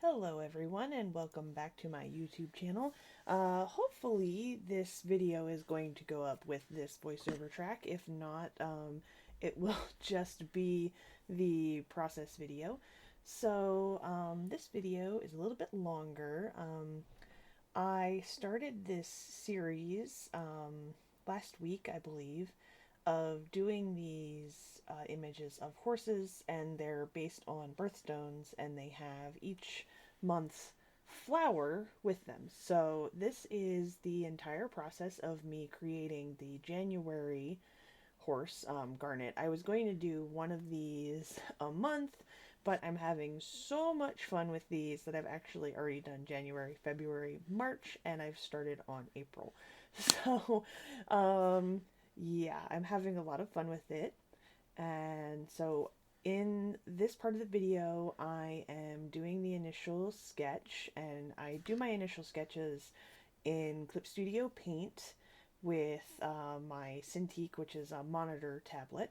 Hello everyone and welcome back to my YouTube channel. Hopefully this video is going to go up with this voiceover track. If not, it will just be the process video. This video is a little bit longer. I started this series last week, I believe, of doing these images of horses, and they're based on birthstones, and they have each month's flower with them. So this is the entire process of me creating the January horse, Garnet. I was going to do one of these a month, but I'm having so much fun with these that I've actually already done January, February, March, and I've started on April. So, yeah, I'm having a lot of fun with it. And so in this part of the video, I am doing the initial sketch, and I do my initial sketches in Clip Studio Paint with my Cintiq, which is a monitor tablet.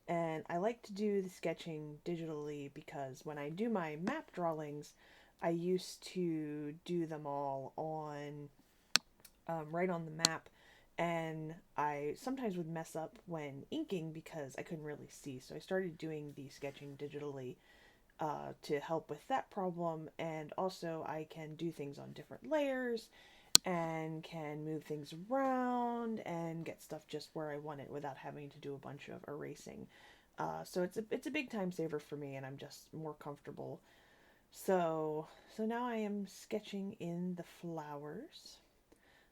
And I like to do the sketching digitally because when I do my map drawings, I used to do them all on right on the map, and I sometimes would mess up when inking because I couldn't really see. So I started doing the sketching digitally to help with that problem, and also I can do things on different layers and can move things around and get stuff just where I want it without having to do a bunch of erasing. So it's a big time saver for me, and I'm just more comfortable. So now I am sketching in the flowers.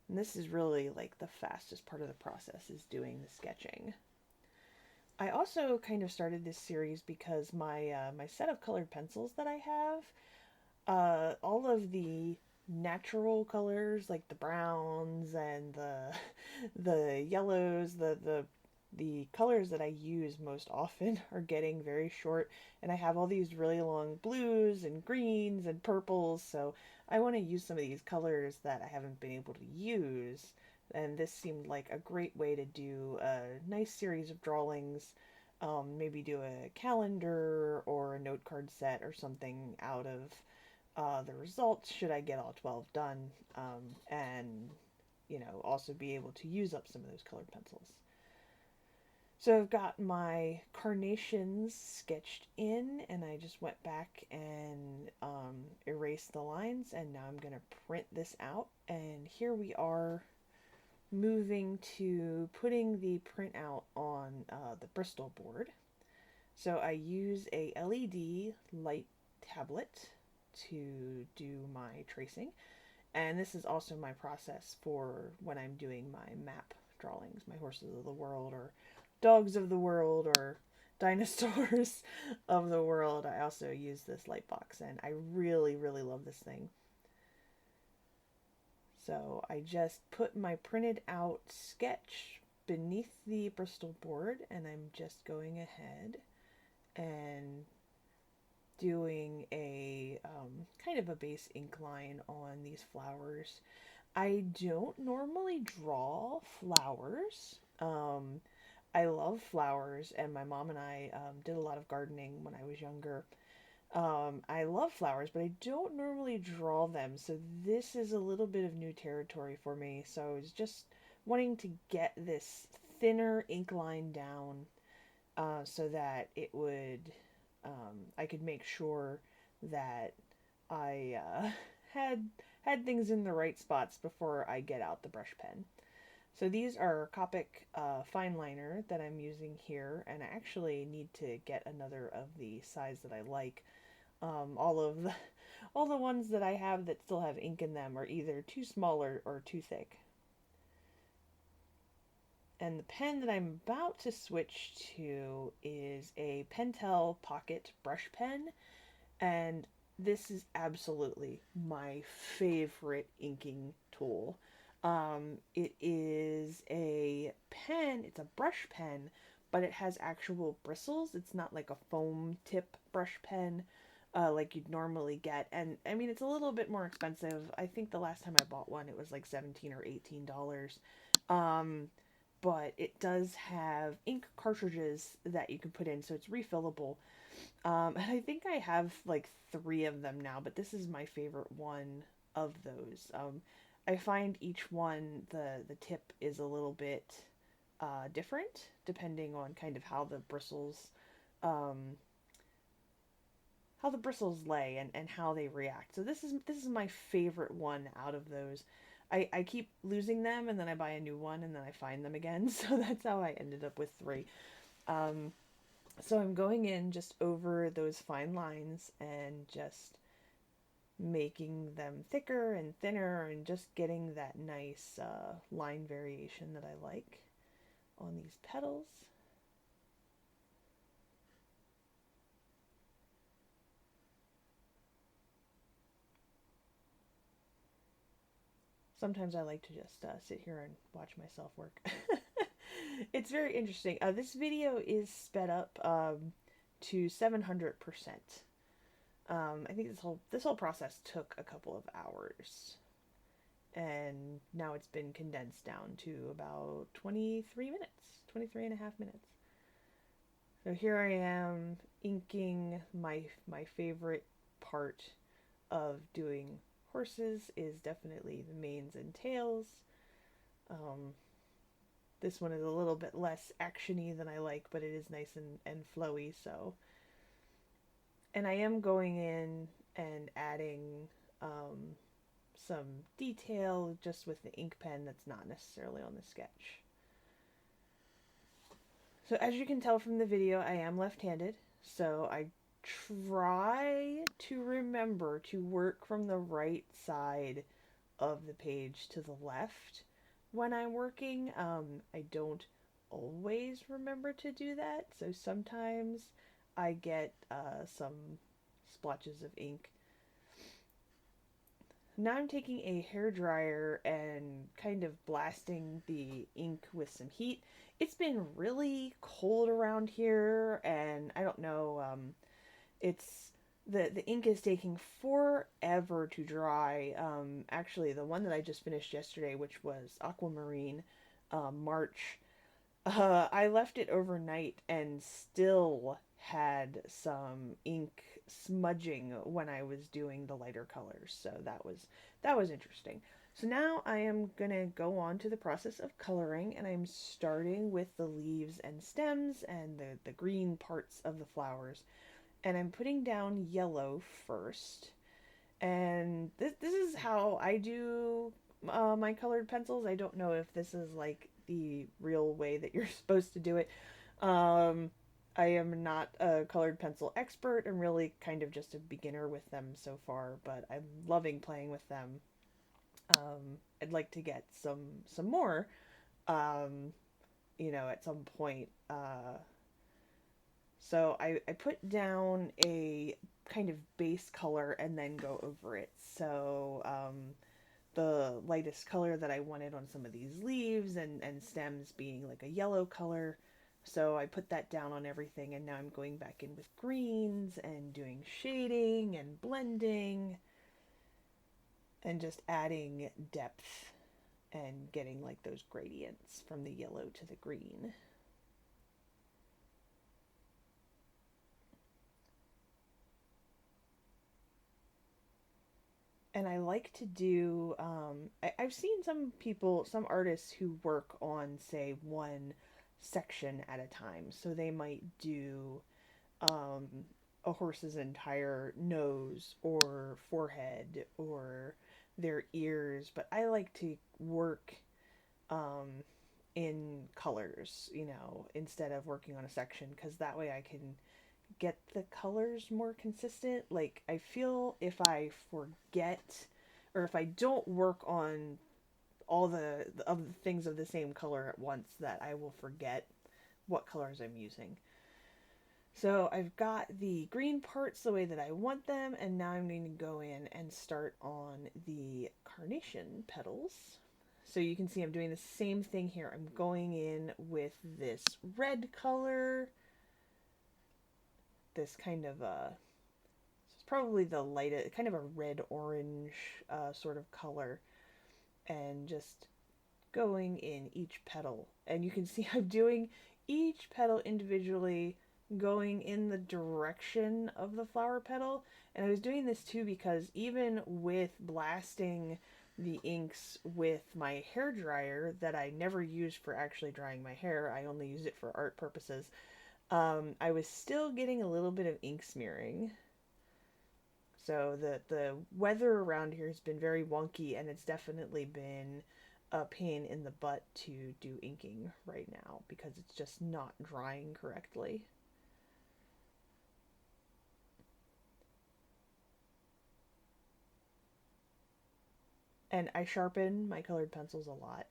And this is really like the fastest part of the process, is doing the sketching. I also kind of started this series because my set of colored pencils that I have, all of the natural colors like the browns and the yellows, the colors that I use most often are getting very short, and I have all these really long blues and greens and purples, so I want to use some of these colors that I haven't been able to use, and this seemed like a great way to do a nice series of drawings. Maybe do a calendar or a note card set or something out of the results should I get all 12 done, and also be able to use up some of those colored pencils. So I've got my carnations sketched in, and I just went back and erased the lines, and now I'm going to print this out. And here we are moving to putting the printout on the Bristol board. So I use a LED light tablet to do my tracing, and this is also my process for when I'm doing my map drawings, my horses of the world or dogs of the world or dinosaurs of the world. I also use this light box, and I really, really love this thing. So I just put my printed out sketch beneath the Bristol board, and I'm just going ahead and doing a kind of a base ink line on these flowers. I don't normally draw flowers. I love flowers, and my mom and I did a lot of gardening when I was younger. I love flowers, but I don't normally draw them, so this is a little bit of new territory for me. So I was just wanting to get this thinner ink line down so that it would, I could make sure that I had things in the right spots before I get out the brush pen. So these are Copic fine liner that I'm using here, and I actually need to get another of the size that I like. All the ones that I have that still have ink in them are either too small or too thick. And the pen that I'm about to switch to is a Pentel Pocket brush pen, and this is absolutely my favorite inking tool. It is a pen, it's a brush pen, but it has actual bristles. It's not like a foam tip brush pen like you'd normally get. And I mean, it's a little bit more expensive. I think the last time I bought one, it was like $17 or $18. But it does have ink cartridges that you can put in, so it's refillable. And I think I have like 3 of them now, but this is my favorite one of those. I find each one, the tip is a little bit different depending on kind of um, how the bristles lay and how they react. So this is my favorite one out of those. I keep losing them and then I buy a new one and then I find them again. So that's how I ended up with 3. Um, so I'm going in just over those fine lines and just making them thicker and thinner and just getting that nice line variation that I like on these petals. Sometimes I like to just sit here and watch myself work. It's very interesting. This video is sped up to 700%. I think this whole process took a couple of hours, and now it's been condensed down to about 23 minutes, 23 and a half minutes. So here I am inking my favorite part of doing horses is definitely the manes and tails. Um, this one is a little bit less actiony than I like, but it is nice and flowy. So, and I am going in and adding some detail just with the ink pen that's not necessarily on the sketch. So as you can tell from the video, I am left-handed, so I try to remember to work from the right side of the page to the left when I'm working. I don't always remember to do that, so sometimes I get some splotches of ink. Now I'm taking a hairdryer and kind of blasting the ink with some heat. It's been really cold around here, and I don't know, it's the ink is taking forever to dry. Actually, the one that I just finished yesterday, which was Aquamarine March, I left it overnight and still had some ink smudging when I was doing the lighter colors. So that was interesting. So now I am gonna go on to the process of coloring, and I'm starting with the leaves and stems and the green parts of the flowers. And I'm putting down yellow first. And this is how I do my colored pencils. I don't know if this is like the real way that you're supposed to do it. Um, I am not a colored pencil expert. I'm really kind of just a beginner with them so far, but I'm loving playing with them. I'd like to get some more, um, at some point. So I put down a kind of base color and then go over it. So the lightest color that I wanted on some of these leaves and stems being like a yellow color. So I put that down on everything, and now I'm going back in with greens and doing shading and blending and just adding depth and getting like those gradients from the yellow to the green. And I like to do, I've seen some artists who work on, say, one section at a time. So they might do um, a horse's entire nose or forehead or their ears, but I like to work um, in colors, instead of working on a section, because that way I can get the colors more consistent. Like, I feel if I forget or if I don't work on all the things of the same color at once, that I will forget what colors I'm using. So I've got the green parts the way that I want them, and now I'm going to go in and start on the carnation petals. So you can see I'm doing the same thing here. I'm going in with this red color, this kind of it's probably the lightest, kind of a red-orange sort of color, and just going in each petal. And you can see I'm doing each petal individually going in the direction of the flower petal. And I was doing this too because even with blasting the inks with my hair dryer that I never used for actually drying my hair, I only use it for art purposes, I was still getting a little bit of ink smearing. So the weather around here has been very wonky, and it's definitely been a pain in the butt to do inking right now because it's just not drying correctly. And I sharpen my colored pencils a lot.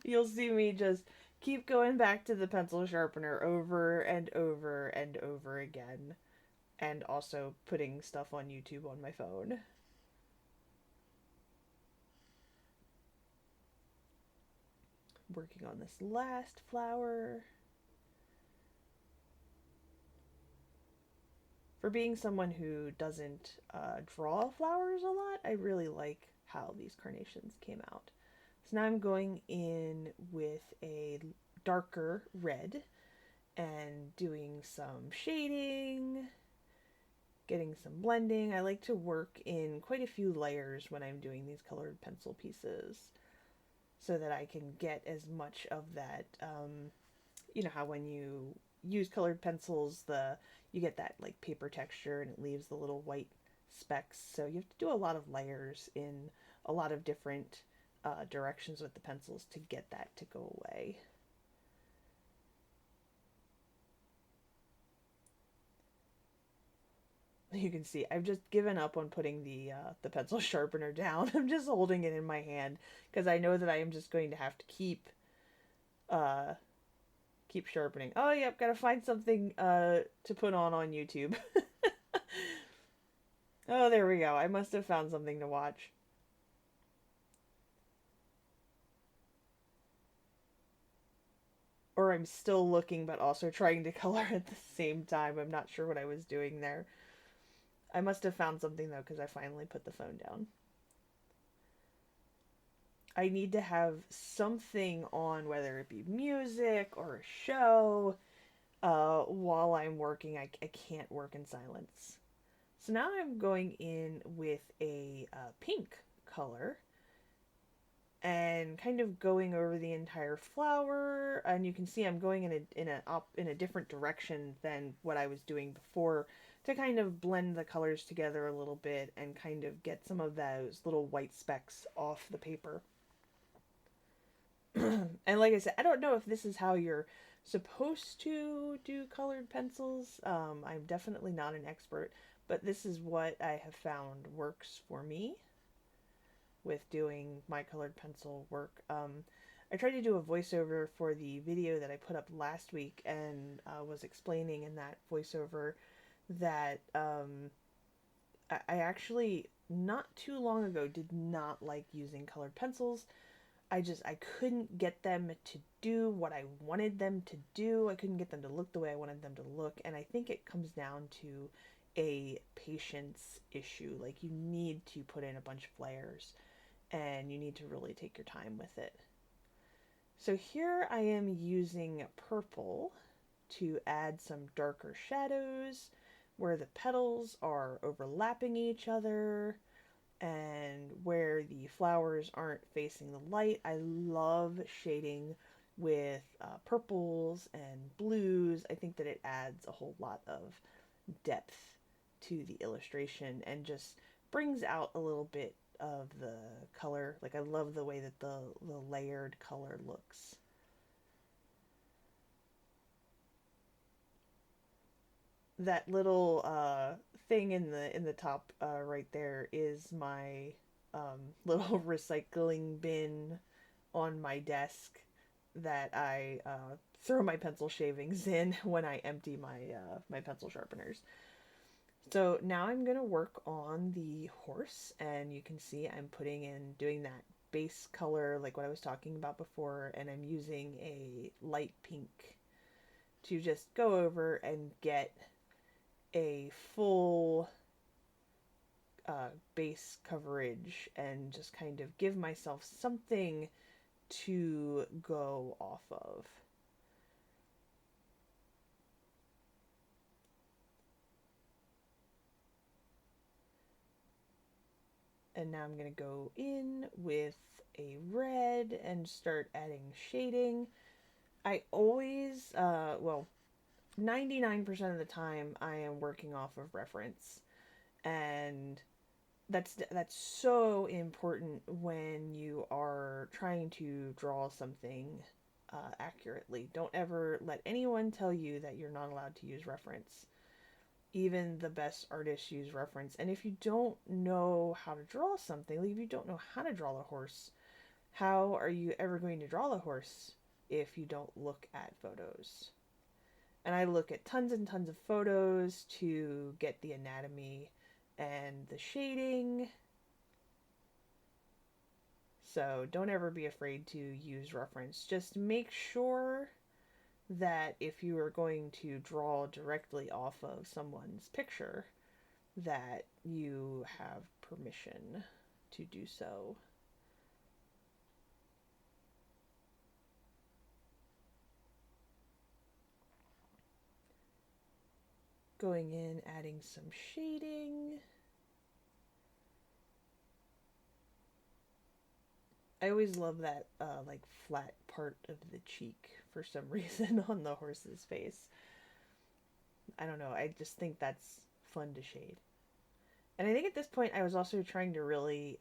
You'll see me just keep going back to the pencil sharpener over and over and over again, and also putting stuff on YouTube on my phone. Working on this last flower. For being someone who doesn't draw flowers a lot, I really like how these carnations came out. So now I'm going in with a darker red and doing some shading, getting some blending. I like to work in quite a few layers when I'm doing these colored pencil pieces so that I can get as much of that, you know how when you use colored pencils, you get that like paper texture and it leaves the little white specks. So you have to do a lot of layers in a lot of different directions with the pencils to get that to go away. You can see I've just given up on putting the pencil sharpener down. I'm just holding it in my hand because I know that I am just going to have to uh, keep sharpening. Oh, yep, gotta find something to put on YouTube. Oh, there we go. I must have found something to watch. Or I'm still looking but also trying to color at the same time. I'm not sure what I was doing there. I must have found something though because I finally put the phone down. I need to have something on, whether it be music or a show, while I'm working. I can't work in silence. So now I'm going in with a pink color and kind of going over the entire flower, and you can see I'm going in a different direction than what I was doing before to kind of blend the colors together a little bit and kind of get some of those little white specks off the paper. And like I said, I don't know if this is how you're supposed to do colored pencils. I'm definitely not an expert, but this is what I have found works for me with doing my colored pencil work. I tried to do a voiceover for the video that I put up last week and was explaining in that voiceover that I actually, not too long ago, did not like using colored pencils. I couldn't get them to do what I wanted them to do. I couldn't get them to look the way I wanted them to look. And I think it comes down to a patience issue. Like, you need to put in a bunch of layers and you need to really take your time with it. So here I am using purple to add some darker shadows where the petals are overlapping each other and where the flowers aren't facing the light. I love shading with purples and blues. I think that it adds a whole lot of depth to the illustration and just brings out a little bit of the color. Like, I love the way that the layered color looks. That little thing in the top right there is my little recycling bin on my desk that I throw my pencil shavings in when I empty my pencil sharpeners. So now I'm going to work on the horse, and you can see I'm doing that base color like what I was talking about before, and I'm using a light pink to just go over and get a full base coverage and just kind of give myself something to go off of. And now I'm going to go in with a red and start adding shading. I always, well, 99% of the time I am working off of reference. And that's so important when you are trying to draw something accurately. Don't ever let anyone tell you that you're not allowed to use reference. Even the best artists use reference. And if you don't know how to draw something, like if you don't know how to draw the horse, how are you ever going to draw the horse if you don't look at photos? And I look at tons and tons of photos to get the anatomy and the shading. So don't ever be afraid to use reference. Just make sure that if you are going to draw directly off of someone's picture, that you have permission to do so. Going in, adding some shading. I always love that like flat part of the cheek for some reason on the horse's face. I don't know, I just think that's fun to shade. And I think at this point I was also trying to really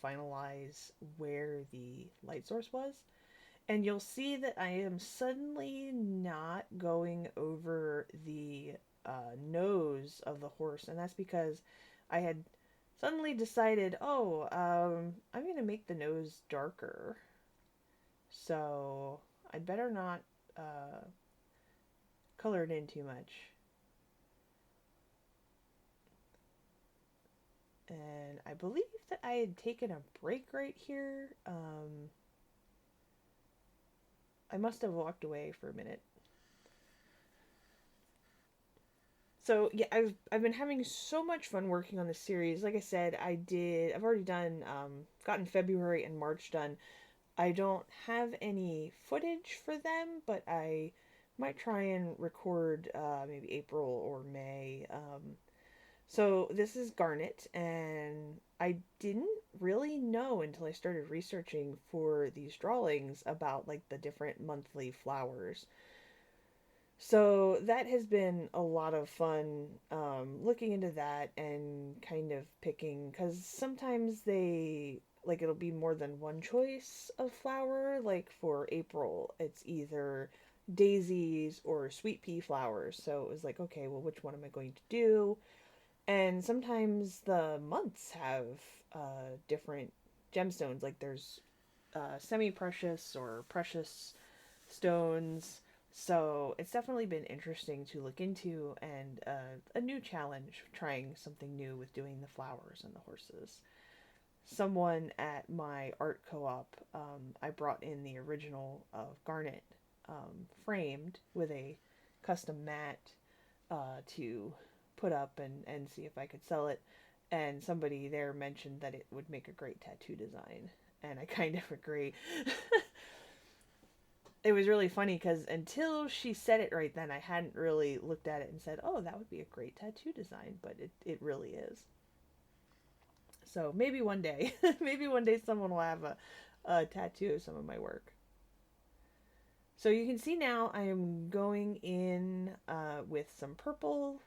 finalize where the light source was. And you'll see that I am suddenly not going over the nose of the horse. And that's because I had suddenly decided, oh, I'm going to make the nose darker. So I'd better not color it in too much. And I believe that I had taken a break right here. I must have walked away for a minute. So yeah, I've been having so much fun working on this series. Like I said, I've already done gotten February and March done. I don't have any footage for them, but I might try and record maybe April or May. So this is Garnet, and I didn't really know until I started researching for these drawings about like the different monthly flowers. So that has been a lot of fun, looking into that and kind of picking, because sometimes like it'll be more than one choice of flower. Like for April, it's either daisies or sweet pea flowers. So it was like, okay, well, which one am I going to do? And sometimes the months have different gemstones. Like there's semi-precious or precious stones. So it's definitely been interesting to look into, and a new challenge trying something new with doing the flowers and the horses. Someone at my art co-op, I brought in the original of Garnet, framed with a custom mat to put up and see if I could sell it. And somebody there mentioned that it would make a great tattoo design. And I kind of agree. It was really funny because until she said it right then, I hadn't really looked at it and said, oh, that would be a great tattoo design. But it really is. So maybe one day, maybe one day someone will have a tattoo of some of my work. So you can see now I am going in with some purple,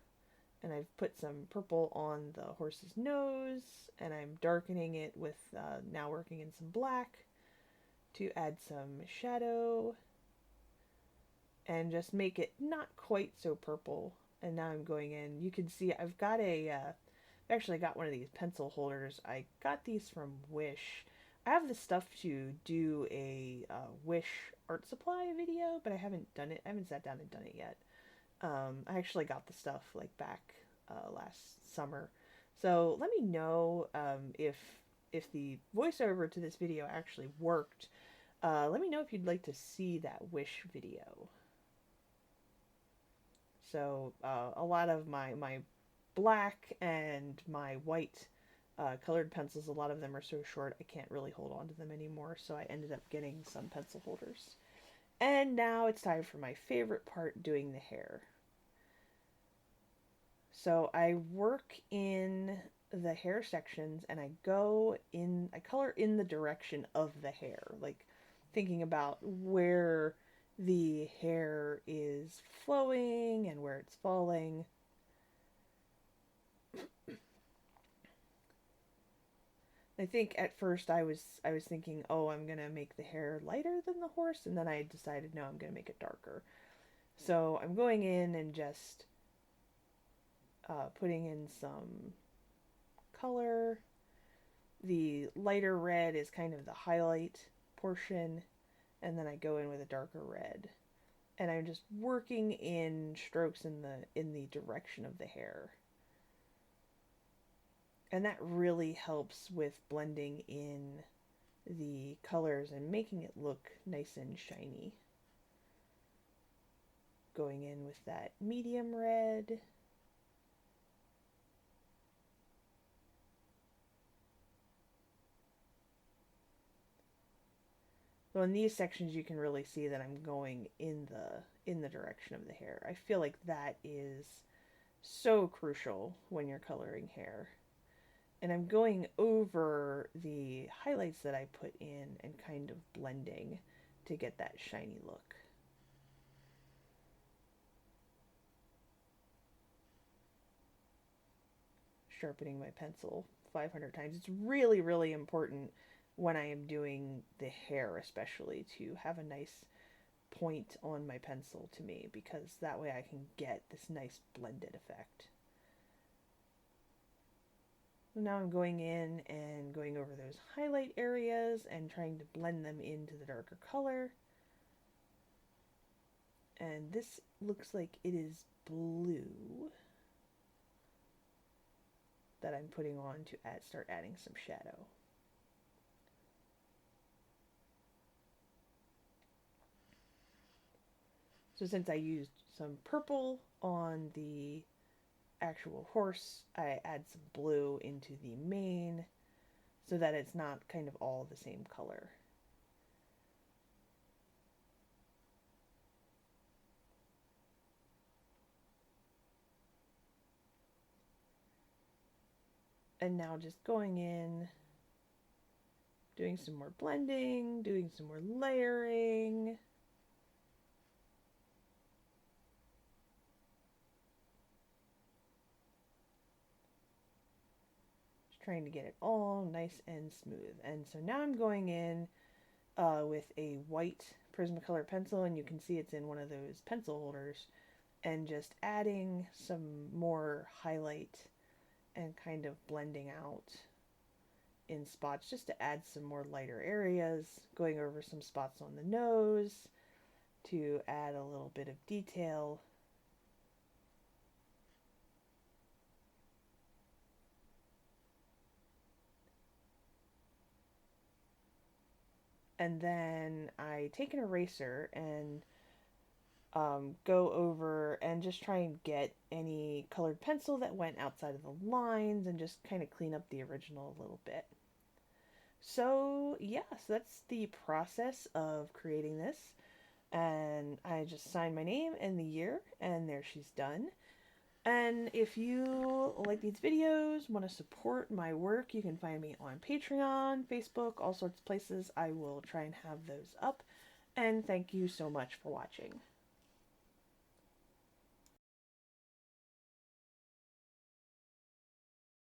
and I've put some purple on the horse's nose, and I'm darkening it with now working in some black to add some shadow and just make it not quite so purple. And now I'm going in. You can see I've got actually got one of these pencil holders. I got these from Wish. I have the stuff to do a Wish art supply video, but I haven't done it. I haven't sat down and done it yet. I actually got the stuff like back last summer. So let me know if the voiceover to this video actually worked. Let me know if you'd like to see that Wish video. So a lot of my black and my white colored pencils, a lot of them are so short I can't really hold on to them anymore, so I ended up getting some pencil holders. And now it's time for my favorite part, doing the hair. So I work in the hair sections and I color in the direction of the hair, like thinking about where the hair is flowing and where it's falling. I think at first I was thinking, oh, I'm gonna make the hair lighter than the horse, and then I decided, no, I'm gonna make it darker. So I'm going in and just putting in some color. The lighter red is kind of the highlight portion, and then I go in with a darker red. And I'm just working in strokes in the direction of the hair. And that really helps with blending in the colors and making it look nice and shiny. Going in with that medium red. So in these sections you can really see that I'm going in the direction of the hair. I feel like that is so crucial when you're coloring hair. And I'm going over the highlights that I put in and kind of blending to get that shiny look. Sharpening my pencil 500 times. It's really, really important when I am doing the hair especially to have a nice point on my pencil to me, because that way I can get this nice blended effect. So now I'm going in and going over those highlight areas and trying to blend them into the darker color. And this looks like it is blue that I'm putting on to start adding some shadow. So since I used some purple on the actual horse, I add some blue into the mane so that it's not kind of all the same color. And now just going in, doing some more blending, doing some more layering. Just trying to get it all nice and smooth. And so now I'm going in with a white Prismacolor pencil, and you can see it's in one of those pencil holders, and just adding some more highlight and kind of blending out in spots just to add some more lighter areas, going over some spots on the nose to add a little bit of detail. And then I take an eraser and go over and just try and get any colored pencil that went outside of the lines and just kind of clean up the original a little bit. So yes, that's the process of creating this. And I just sign my name and the year, and there she's done. And if you like these videos, want to support my work, you can find me on Patreon, Facebook, all sorts of places. I will try and have those up. And thank you so much for watching.